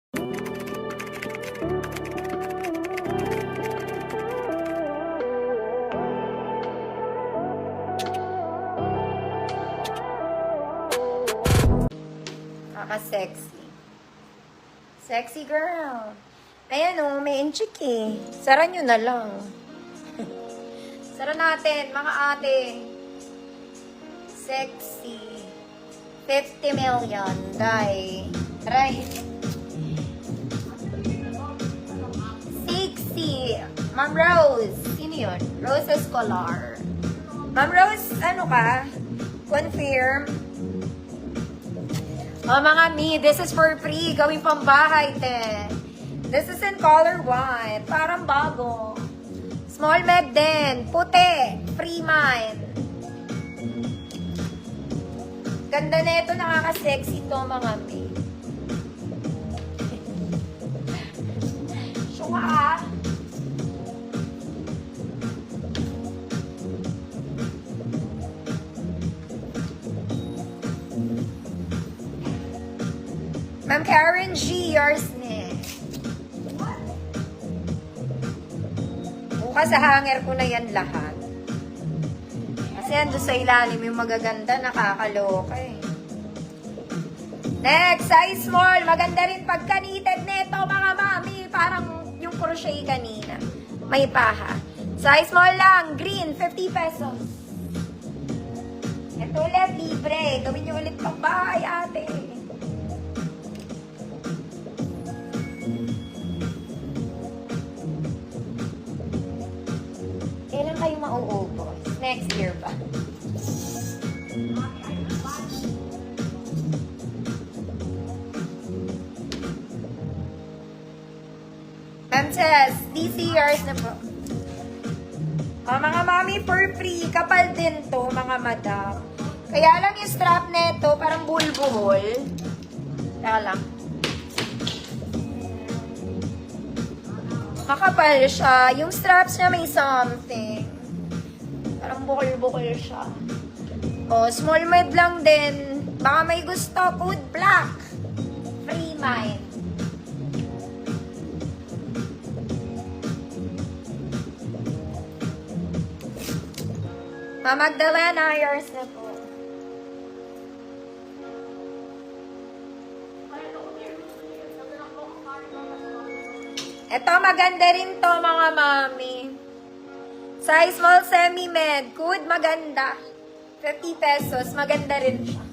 Kaka-sexy. Sexy girl. Ayan o, may inchik eh. Sara nyo na lang. Sara natin, mga ate. Sexy. 50 million. Die. Right. Sexy. Ma'am Rose. Sino yun? Rose Escolar. Ma'am Rose, ano ka? Confirm. Oh, mga me, this is for free. Gawing pambahay, te. This is in color white. Parang bago. Small med din. Puti. Free mine. Ganda na ito. Nakaka-sexy to, mga me. Syunga. Ma'am Karen G, yours ne. Bukas sa hanger ko na yan lahat. Kasi ando sa ilalim yung magaganda, nakakaloka eh. Next, size small. Maganda rin pagka-knitted neto, mga mami. Parang yung crochet kanina. May paha. Size small lang. Green, 50 pesos. Ito ulit, libre. Gawin nyo ulit pang bahay, ate. Kailan kayo mauubos? Next year ba? Ma'am Chess, DC years na po. Mga mami, for free. Kapal din to, mga madam. Kaya lang yung strap neto, parang buhol-buhol. Teka lang. Makapal siya. Yung straps niya may something. Parang bukol-bukol siya. O, small med lang din. Baka may gusto. Code black. Free mine. Magdalena, yours na po. Ito, maganda rin to, mga mami. Size small semi-med. Good, maganda. 50 pesos. Maganda rin siya.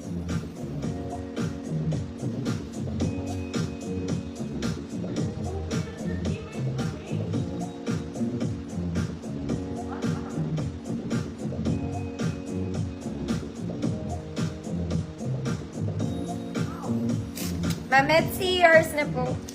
Mametsi, yours na po.